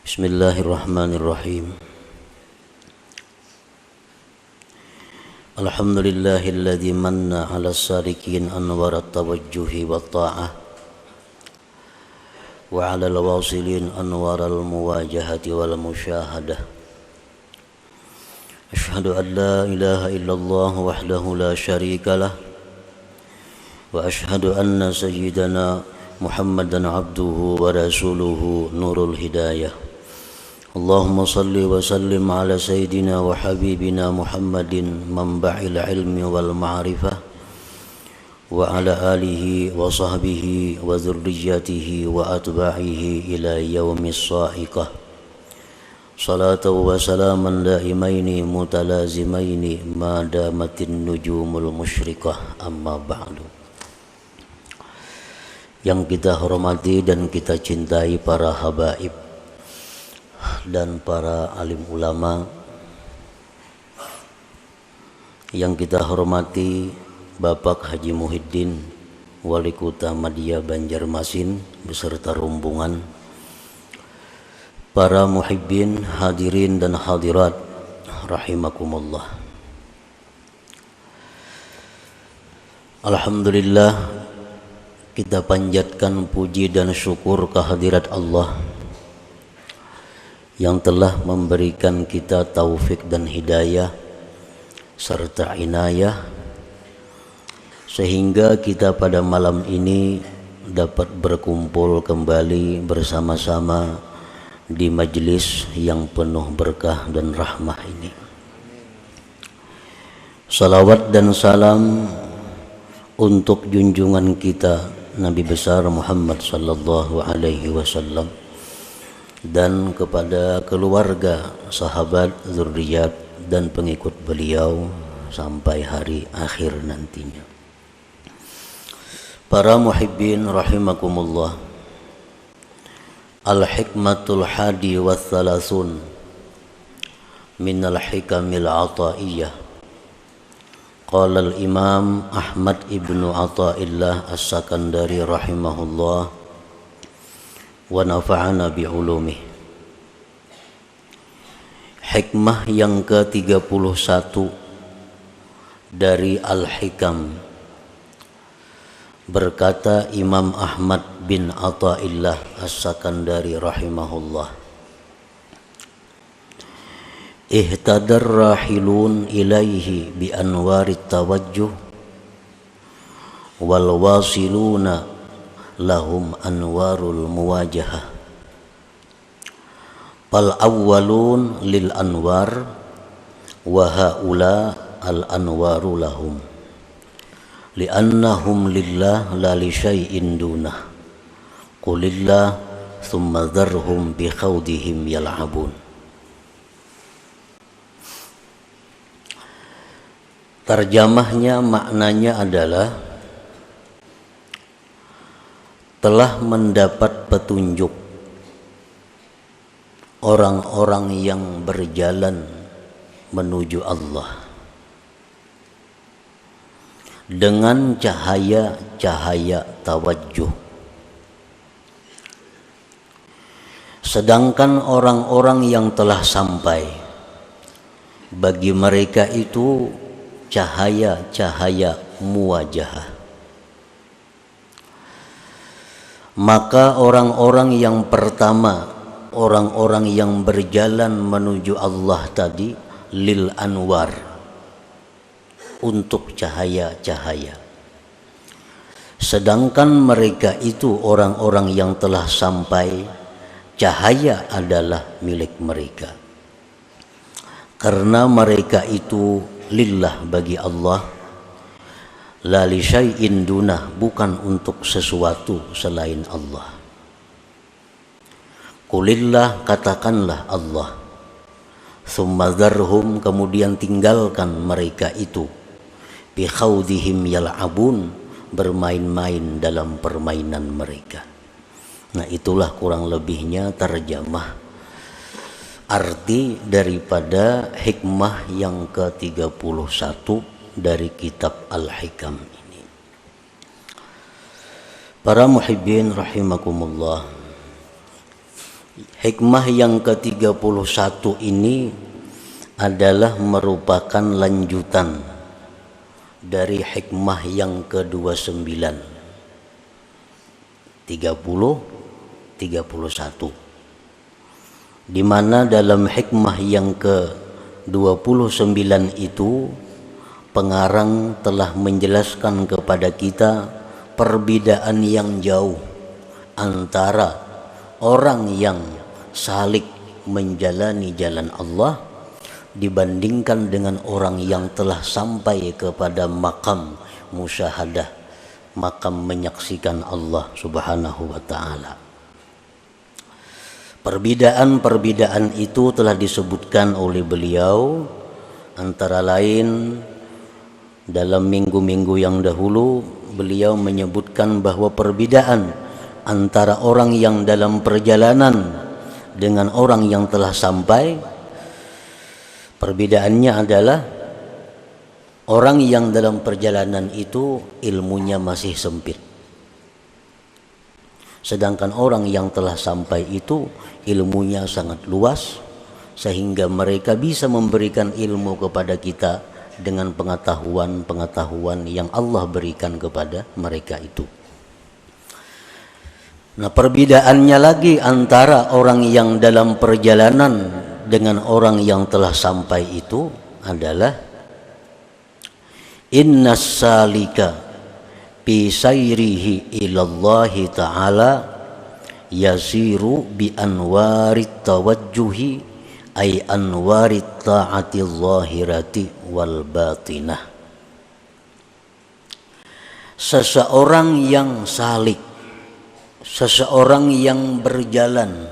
Bismillahirrahmanirrahim. Alhamdulillahilladzi manna 'ala as-salikin anwar at-tawajjuhi wat-ta'ah wa 'ala al-wasilin anwar al-muwajahati wal musyahadah. Asyhadu an la ilaha illallah wahdahu la syarika lah wa asyhadu anna sayyidana Muhammadan abduhu wa rasuluhu nurul hidayah. Allahumma salli wa sallim ala sayyidina wa habibina Muhammadin manba'il ilmi wal ma'rifah wa ala alihi wa sahbihi wa dhurriyyatihi wa atba'ihi ila yaumis sa'iqah. Salatu wa salaman daimaini mutalazimaini ma damatin nujumul musyrikah, amma ba'du. Yang kita hormati dan kita cintai para habaib dan para alim ulama, yang kita hormati Bapak Haji Muhyiddin, Wali Kota Madia Banjarmasin beserta rombongan, para muhibbin, hadirin dan hadirat rahimakumullah. Alhamdulillah, kita panjatkan puji dan syukur kehadirat Allah yang telah memberikan kita taufik dan hidayah serta inayah sehingga kita pada malam ini dapat berkumpul kembali bersama-sama di majlis yang penuh berkah dan rahmah ini. Salawat dan salam untuk junjungan kita Nabi besar Muhammad sallallahu alaihi wasallam dan kepada keluarga, sahabat, zuriat dan pengikut beliau sampai hari akhir nantinya. Para muhibbin rahimakumullah. Al-hikmatul hadi wa thalathun minal hikamil ataiyah. Qala al-imam Ahmad ibnu Athaillah as-Sakandari rahimahullah wa nafa'ana bi'ulumih. Hikmah yang ke-31 dari Al-Hikam. Berkata Imam Ahmad bin Athaillah as-Sakandari rahimahullah, ihtadar rahilun ilaihi bi anwarit tawajjuh wal wasiluna lahum anwarul muwajahah. Fal awwalun lil anwar wa haula al anwaru lahum li'annahum lillah la li syai'in dunah. Qulillah thumma dharhum bi khawdihim yal'abun. Terjemahnya, maknanya adalah telah mendapat petunjuk orang-orang yang berjalan menuju Allah dengan cahaya-cahaya tawajjuh. Sedangkan orang-orang yang telah sampai, bagi mereka itu cahaya-cahaya muwajahah. Maka orang-orang yang pertama, orang-orang yang berjalan menuju Allah tadi, lil anwar, untuk cahaya-cahaya. Sedangkan mereka itu orang-orang yang telah sampai, cahaya adalah milik mereka. Karena mereka itu lillah, bagi Allah, la li syai'in dunah, bukan untuk sesuatu selain Allah. Qulillah, katakanlah Allah, thumma dharhum, kemudian tinggalkan mereka itu, bi khawdihim yal'abun, bermain-main dalam permainan mereka. Nah, itulah kurang lebihnya terjemah arti daripada hikmah yang ke-31 dari kitab Al-Hikam ini. Para muhibbin rahimakumullah, Hikmah yang ke-31 ini adalah merupakan lanjutan dari hikmah yang ke-29, 30, 31, di mana dalam hikmah yang ke-29 itu pengarang telah menjelaskan kepada kita perbedaan yang jauh antara orang yang salik menjalani jalan Allah dibandingkan dengan orang yang telah sampai kepada makam musyahadah, makam menyaksikan Allah Subhanahu wa ta'ala. Perbedaan-perbedaan itu telah disebutkan oleh beliau, antara lain dalam minggu-minggu yang dahulu beliau menyebutkan bahwa perbedaan antara orang yang dalam perjalanan dengan orang yang telah sampai, perbedaannya adalah orang yang dalam perjalanan itu ilmunya masih sempit, sedangkan orang yang telah sampai itu ilmunya sangat luas, sehingga mereka bisa memberikan ilmu kepada kita dengan pengetahuan-pengetahuan yang Allah berikan kepada mereka itu. Nah, perbedaannya lagi antara orang yang dalam perjalanan dengan orang yang telah sampai itu adalah innas salika bi sayrihi ilallahi ta'ala yasiru bi anwarit tawajjuhi ay anwarit ta'ati zahirati wal batinah. Seseorang yang salik, seseorang yang berjalan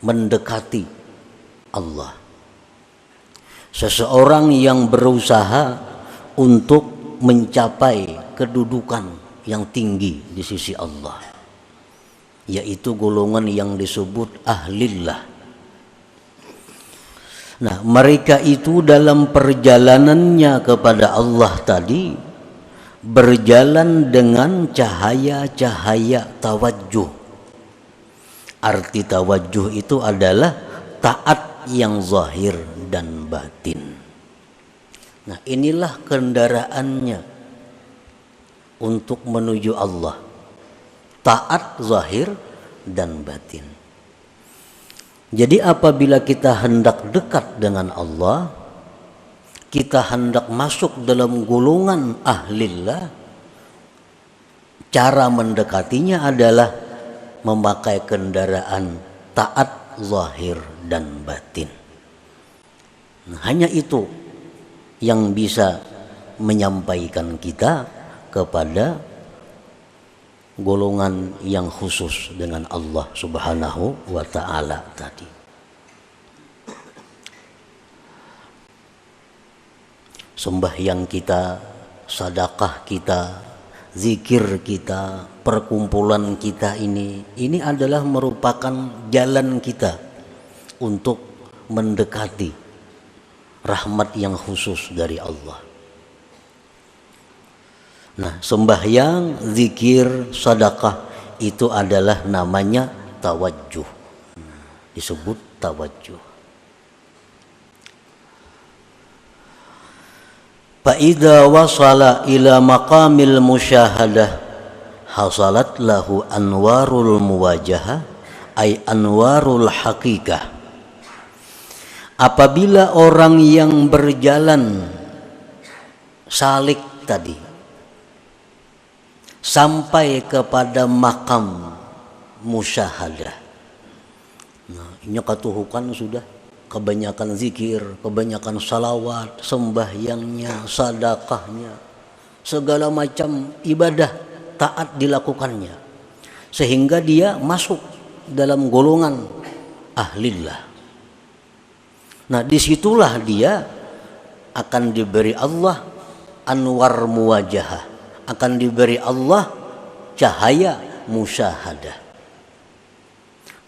mendekati Allah, seseorang yang berusaha untuk mencapai kedudukan yang tinggi di sisi Allah, yaitu golongan yang disebut ahlillah. Nah, mereka itu dalam perjalanannya kepada Allah tadi berjalan dengan cahaya-cahaya tawajjuh. Arti tawajjuh itu adalah taat yang zahir dan batin. Nah, inilah kendaraannya untuk menuju Allah, taat zahir dan batin. Jadi apabila kita hendak dekat dengan Allah, kita hendak masuk dalam golongan ahlillah, cara mendekatinya adalah memakai kendaraan taat zahir dan batin. Nah, hanya itu yang bisa menyampaikan kita kepada golongan yang khusus dengan Allah Subhanahu wa ta'ala tadi. Sembahyang kita, sedekah kita, zikir kita, perkumpulan kita ini adalah merupakan jalan kita untuk mendekati rahmat yang khusus dari Allah. Nah, sembahyang, zikir, sedekah itu adalah namanya tawajjuh. Disebut tawajjuh. Fa idza wasala ila maqamil musyahadah hasalat lahu anwarul muwajahah ay anwarul haqiqah. Apabila orang yang berjalan salik tadi sampai kepada makam musyahadah, nah, ini katuhukan sudah kebanyakan zikir, kebanyakan salawat, sembahyangnya, sedekahnya, segala macam ibadah taat dilakukannya, sehingga dia masuk dalam golongan ahlillah. Nah, disitulah dia akan diberi Allah anwar muwajahah, akan diberi Allah cahaya musyahadah,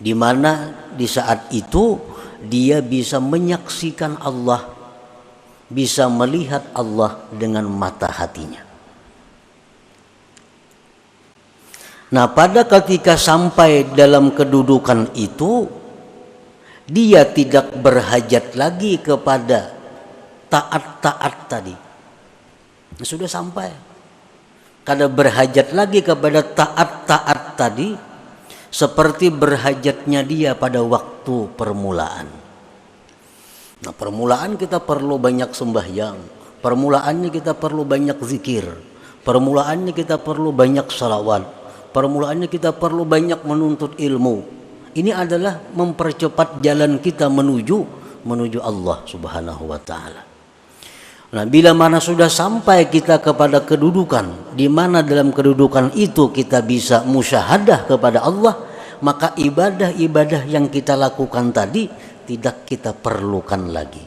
di mana di saat itu dia bisa menyaksikan Allah, bisa melihat Allah dengan mata hatinya. Nah, pada ketika sampai dalam kedudukan itu, dia tidak berhajat lagi kepada taat-taat tadi. Sudah sampai. Kada berhajat lagi kepada taat-taat tadi, seperti berhajatnya dia pada waktu permulaan. Nah, permulaan kita perlu banyak sembahyang, permulaannya kita perlu banyak zikir, permulaannya kita perlu banyak salawat, permulaannya kita perlu banyak menuntut ilmu. Ini adalah mempercepat jalan kita menuju Allah Subhanahu wa taala. Nah, bila mana sudah sampai kita kepada kedudukan di mana dalam kedudukan itu kita bisa musyahadah kepada Allah, maka ibadah-ibadah yang kita lakukan tadi tidak kita perlukan lagi.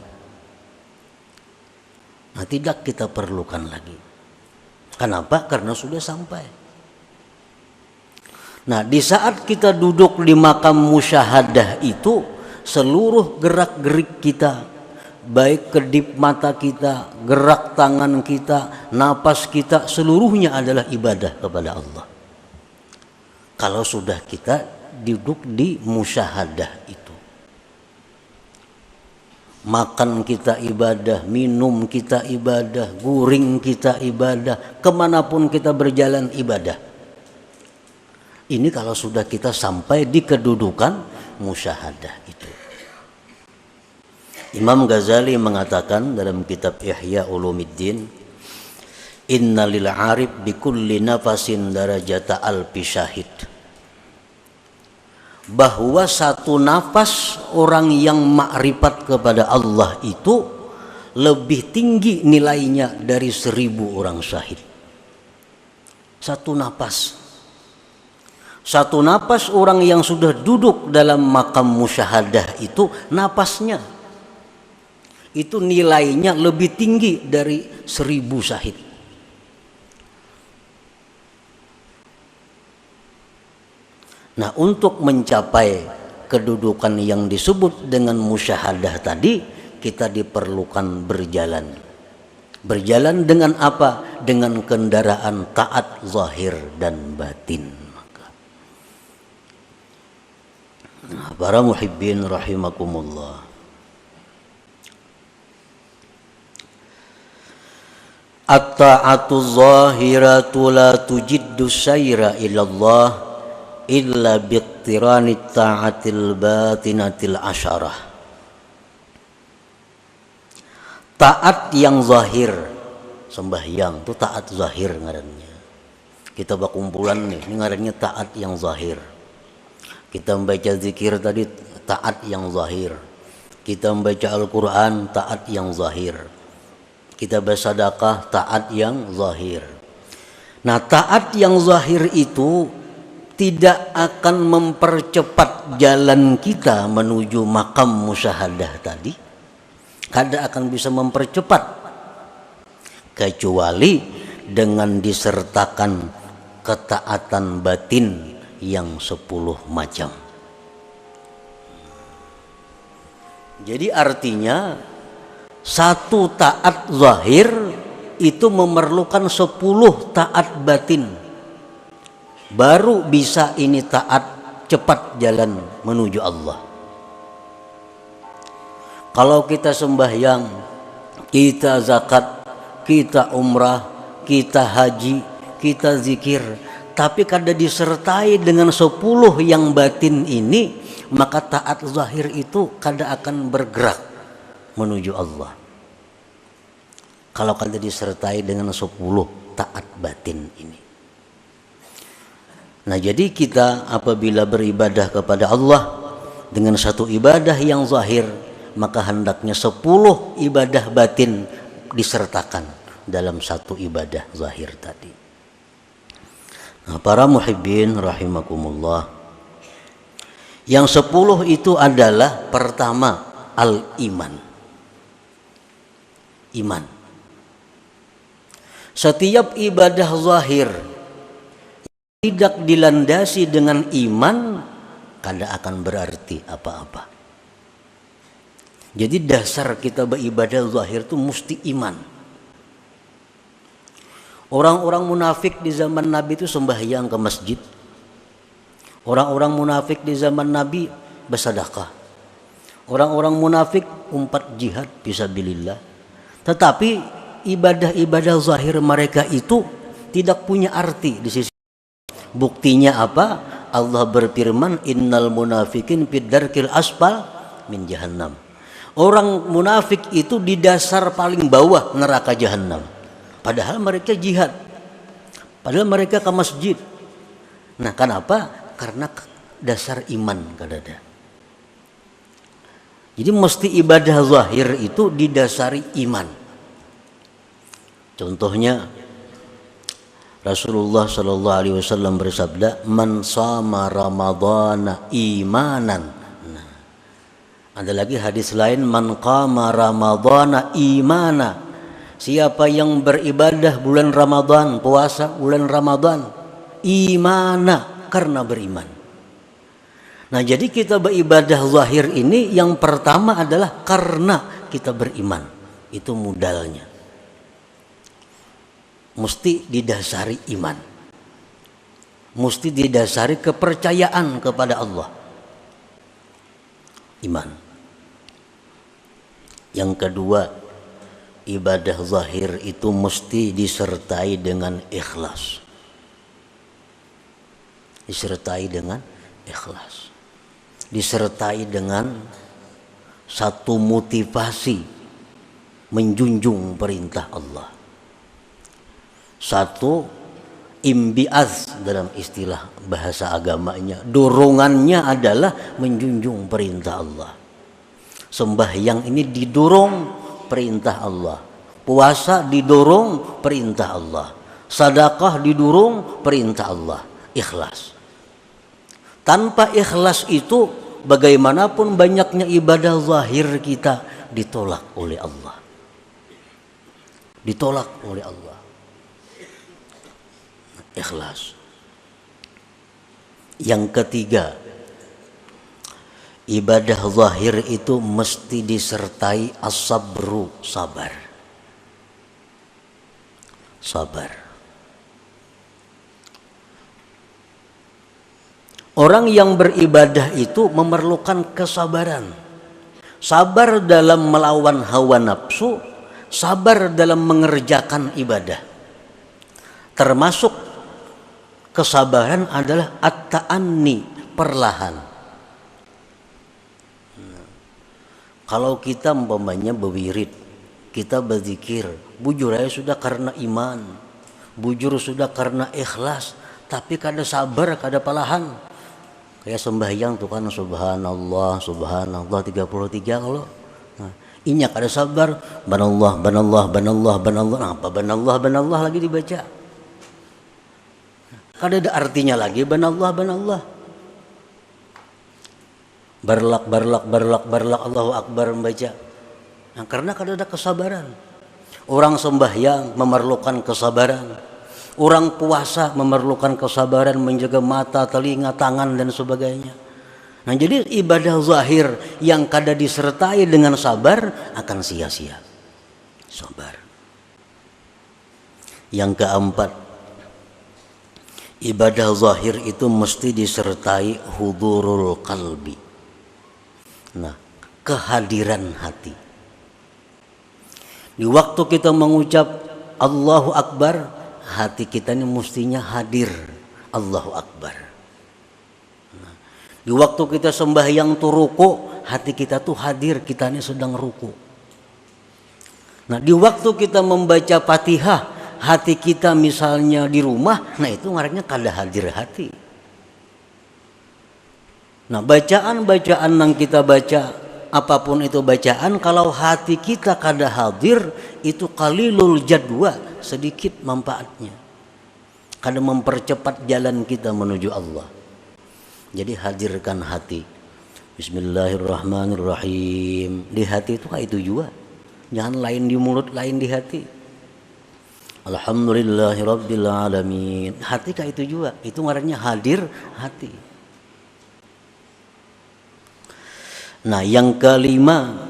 Nah, tidak kita perlukan lagi. Kenapa? Karena sudah sampai. Nah, di saat kita duduk di makam musyahadah itu, seluruh gerak-gerik kita, baik kedip mata kita, gerak tangan kita, napas kita, seluruhnya adalah ibadah kepada Allah. Kalau sudah kita duduk di musyahadah itu. Makan kita ibadah, minum kita ibadah, guring kita ibadah, kemanapun kita berjalan ibadah. Ini kalau sudah kita sampai di kedudukan musyahadah itu. Imam Ghazali mengatakan dalam kitab Ihya Ulumuddin, inna lil arif bi kulli nafasin darajata alfi syahid. Bahwa satu nafas orang yang makrifat kepada Allah itu lebih tinggi nilainya dari 1000 orang syahid. Satu nafas. Satu napas orang yang sudah duduk dalam makam musyahadah itu, napasnya itu nilainya lebih tinggi dari 1000 syahid. Nah, untuk mencapai kedudukan yang disebut dengan musyahadah tadi, kita diperlukan berjalan. Berjalan dengan apa? Dengan kendaraan taat zahir dan batin. Nah, para muhibbin rahimakumullah. At-ta'atu zahiratu la tujiddu sayra ilallah illa biqtirani ta'atil batinatil asyarah. Taat yang zahir, sembahyang itu taat zahir ngarannya. Kita berkumpulan nih, ini ngarannya taat yang zahir. Kita membaca zikir tadi taat yang zahir. Kita membaca Al-Quran taat yang zahir. Kita bersedekah taat yang zahir. Nah, taat yang zahir itu tidak akan mempercepat jalan kita menuju makam musyahadah tadi. Kada akan bisa mempercepat kecuali dengan disertakan ketaatan batin yang 10 macam. Jadi artinya satu taat zahir itu memerlukan 10 taat batin. Baru bisa ini taat cepat jalan menuju Allah. Kalau kita sembahyang, kita zakat, kita umrah, kita haji, kita zikir, tapi kada disertai dengan 10 yang batin ini, maka taat zahir itu kada akan bergerak menuju Allah. Kalau kada disertai dengan 10 taat batin ini. Nah, jadi kita apabila beribadah kepada Allah dengan satu ibadah yang zahir, maka hendaknya 10 ibadah batin disertakan dalam satu ibadah zahir tadi. Nah, para muhibbin rahimakumullah, yang 10 itu adalah pertama al-iman. Iman. Setiap ibadah zahir tidak dilandasi dengan iman, kada akan berarti apa-apa. Jadi dasar kita beribadah zahir itu mesti iman. Orang-orang munafik di zaman Nabi itu sembahyang ke masjid, Orang-orang munafik di zaman Nabi bersedekah. Orang-orang munafik umpat jihad fisabilillah. Tetapi ibadah-ibadah zahir mereka itu tidak punya arti di sisi. Buktinya apa? Allah berfirman, innal munafikin fid darkil asfal min jahannam. Orang munafik itu di dasar paling bawah neraka jahannam. Padahal mereka jihad. Padahal mereka ke masjid. Nah, kenapa? Karena dasar iman kadada. Jadi mesti ibadah zahir itu didasari iman. Contohnya Rasulullah sallallahu alaihi wasallam bersabda, "Man shama ramadhana imanan." Nah, ada lagi hadis lain, "Man qama ramadhana imana." Siapa yang beribadah bulan Ramadan, puasa bulan Ramadan, imana, karena beriman. Nah, jadi kita beribadah zahir ini yang pertama adalah karena kita beriman. Itu modalnya. Mesti didasari iman. Mesti didasari kepercayaan kepada Allah. Iman. Yang kedua, ibadah zahir itu mesti disertai dengan ikhlas. Disertai dengan ikhlas, disertai dengan satu motivasi menjunjung perintah Allah, satu imbiaz dalam istilah bahasa agamanya, dorongannya adalah menjunjung perintah Allah. Sembahyang ini didorong perintah Allah, puasa didorong perintah Allah, sedekah didorong perintah Allah, ikhlas. Tanpa ikhlas itu bagaimanapun banyaknya ibadah zahir kita ditolak oleh Allah. Ditolak oleh Allah. Ikhlas. Yang ketiga, ibadah zahir itu mesti disertai as-sabru, sabar. Sabar. Orang yang beribadah itu memerlukan kesabaran. Sabar dalam melawan hawa nafsu, sabar dalam mengerjakan ibadah. Termasuk kesabaran adalah at-ta'anni, perlahan. Kalau kita umpamanya berwirid, kita berzikir, bujur aja sudah karena iman, bujur sudah karena ikhlas, tapi kada sabar, kada palahan. Kayak sembahyang tuh kan, subhanallah, subhanallah 33 kalau. Nah, inyak ada sabar, banallah, banallah, banallah, banallah. Nah, apa banallah, banallah lagi dibaca? Kada ada artinya lagi banallah, banallah. Barlak, barlak, barlak, barlak, Allahu Akbar membaca. Nah, karena kada ada kesabaran. Orang sembahyang memerlukan kesabaran. Orang puasa memerlukan kesabaran menjaga mata, telinga, tangan dan sebagainya. Nah, jadi ibadah zahir yang kada disertai dengan sabar akan sia-sia. Sabar. Yang keempat, ibadah zahir itu mesti disertai hudurul qalbi. Nah, kehadiran hati. Di waktu kita mengucap Allahu Akbar, hati kita ini mestinya hadir, Allahu Akbar. Nah, di waktu kita sembahyang tuh ruku, hati kita tuh hadir, kita ini sedang ruku. Nah, di waktu kita membaca Fatihah, hati kita misalnya di rumah, nah itu ngarannya kada hadir hati. Nah, bacaan-bacaan yang kita baca, apapun itu bacaan, kalau hati kita kada hadir, itu qalilul jadwa, sedikit manfaatnya. Kada mempercepat jalan kita menuju Allah. Jadi hadirkan hati. Bismillahirrahmanirrahim. Di hati itu kayak itu juga. Jangan lain di mulut, lain di hati. Alhamdulillahirabbil alamin. Hati kayak itu juga. Itu ngarannya hadir hati. Nah, yang kelima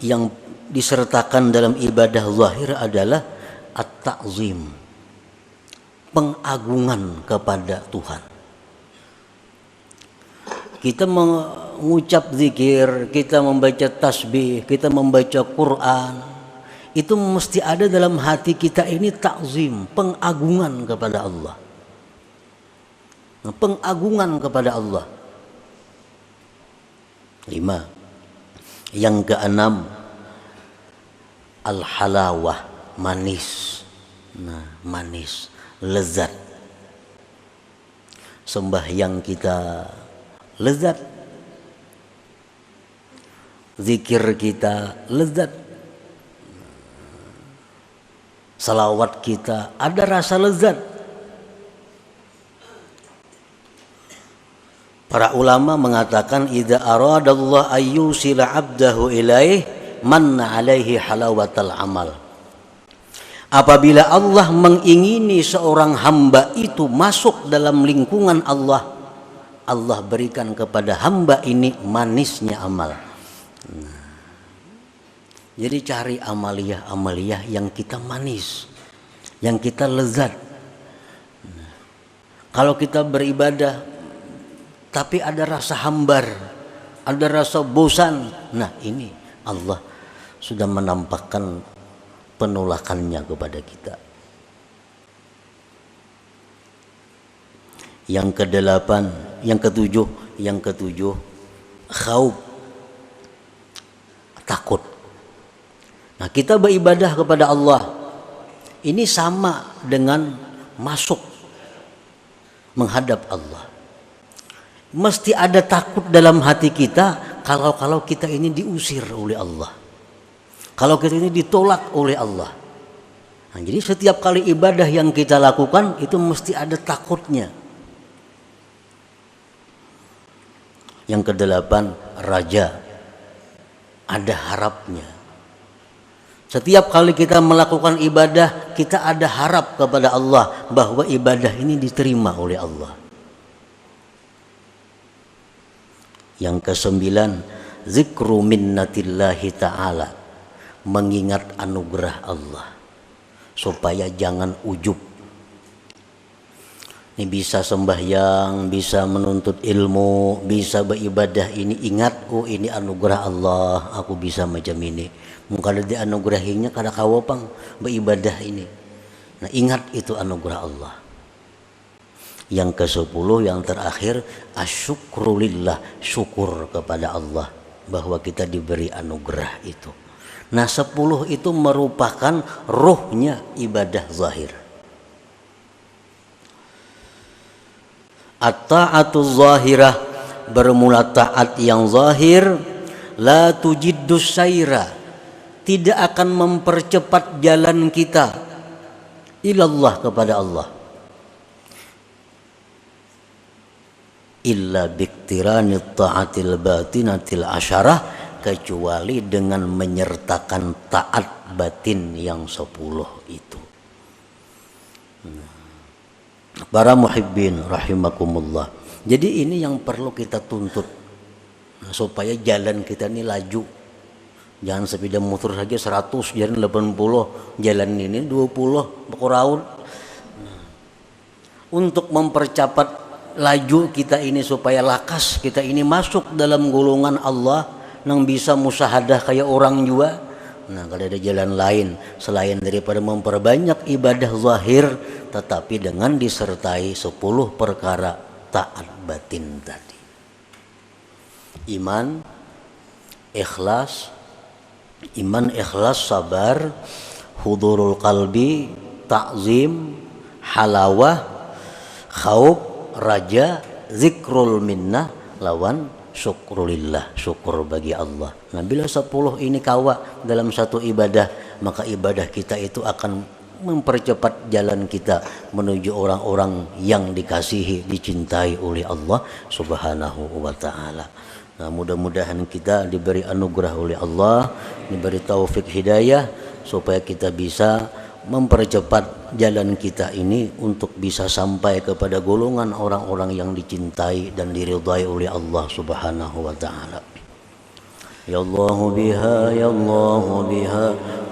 yang disertakan dalam ibadah zahir adalah at-ta'zim, pengagungan kepada Tuhan. Kita mengucap zikir, kita membaca tasbih, kita membaca Quran, itu mesti ada dalam hati kita ini takzim, pengagungan kepada Allah. Pengagungan kepada Allah. 5. Yang keenam, al-halawah, manis. Manis, lezat. Sembahyang kita lezat, zikir kita lezat, salawat kita ada rasa lezat. Para ulama mengatakan idza aradallahu ayyusila 'abdahu ilaih manna 'alaihi halawatal amal. Apabila Allah mengingini seorang hamba itu masuk dalam lingkungan Allah, Allah berikan kepada hamba ini manisnya amal. Jadi cari amaliyah yang kita manis, yang kita lezat. Kalau kita beribadah tapi ada rasa hambar, ada rasa bosan, nah ini Allah sudah menampakkan penolakannya kepada kita. Yang ketujuh, khauf, takut. Nah, kita beribadah kepada Allah ini sama dengan masuk menghadap Allah. Mesti ada takut dalam hati kita kalau kita ini diusir oleh Allah, kalau kita ini ditolak oleh Allah. Nah, jadi setiap kali ibadah yang kita lakukan itu mesti ada takutnya. Yang kedelapan, raja, ada harapnya. Setiap kali kita melakukan ibadah, kita ada harap kepada Allah bahwa ibadah ini diterima oleh Allah. Yang kesembilan, zikru minnatillahi ta'ala, mengingat anugerah Allah supaya jangan ujub. Ini bisa sembahyang, bisa menuntut ilmu, bisa beribadah, ini ingat, oh ini anugerah Allah, aku bisa macam ini. Mungkin ada dianugerahinya kada kawapang beribadah ini. Nah, ingat itu anugerah Allah. Yang ke-10, yang terakhir, asyukrulillah, syukur kepada Allah bahwa kita diberi anugerah itu. Nah, 10 itu merupakan ruhnya ibadah zahir. At-ta'atu zahirah, bermula taat yang zahir, la tujiddus saira, tidak akan mempercepat jalan kita ilallah, kepada Allah, illa biktiranit ta'atil batinatil asyarah, kecuali dengan menyertakan taat batin yang 10 itu. Para muhibbin rahimakumullah. Jadi ini yang perlu kita tuntut, supaya jalan kita ini laju. Jangan sepeda motor saja 100, jalan 80, jalan ini 20 berkurang. Untuk mempercepat laju kita ini supaya lakas kita ini masuk dalam golongan Allah yang bisa musyahadah kayak orang juga. Nah, kalau ada jalan lain selain daripada memperbanyak ibadah zahir, tetapi dengan disertai 10 perkara taat batin tadi. Iman, ikhlas, sabar, hudurul qalbi, ta'zim, halawah, khauf, raja, zikrul minnah, lawan syukrulillah, syukur bagi Allah. Nah, bila 10 ini kawa dalam satu ibadah, maka ibadah kita itu akan mempercepat jalan kita menuju orang-orang yang dikasihi, dicintai oleh Allah Subhanahu wa ta'ala. Nah, mudah-mudahan kita diberi anugerah oleh Allah, diberi taufik hidayah, supaya kita bisa mempercepat jalan kita ini untuk bisa sampai kepada golongan orang-orang yang dicintai dan diridhai oleh Allah Subhanahu wa ta'ala. Ya Allah biha, ya Allah biha,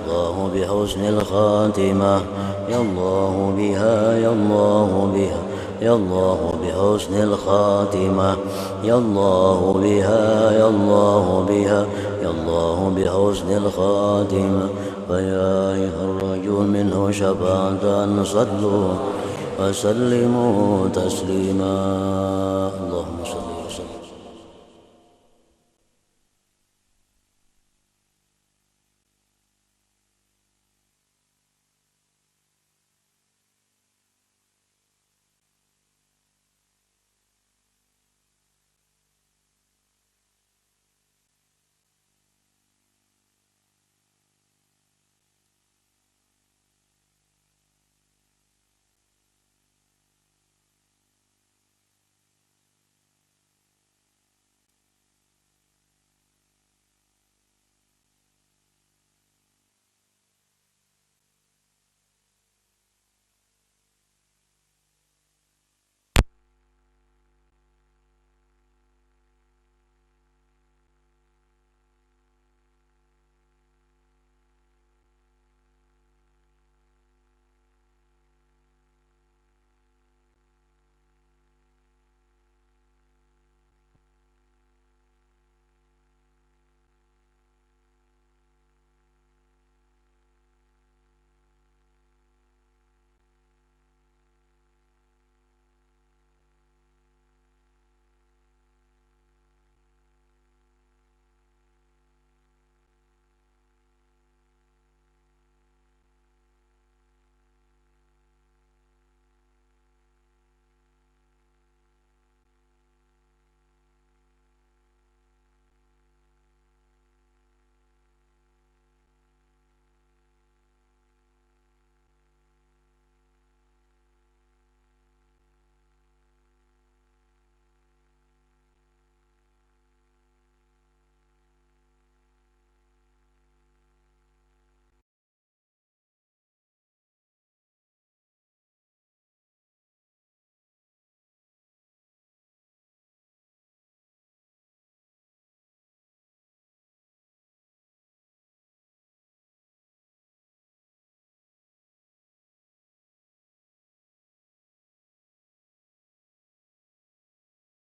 Allah bihusnil khatimah, ya Allah biha, ya Allah biha, ya Allah بحسن الخاتمة يا الله بها يا الله بها يا الله بحسن الخاتمة فيا أيها الرجل منه شفاعة صلوا وسلموا تسليما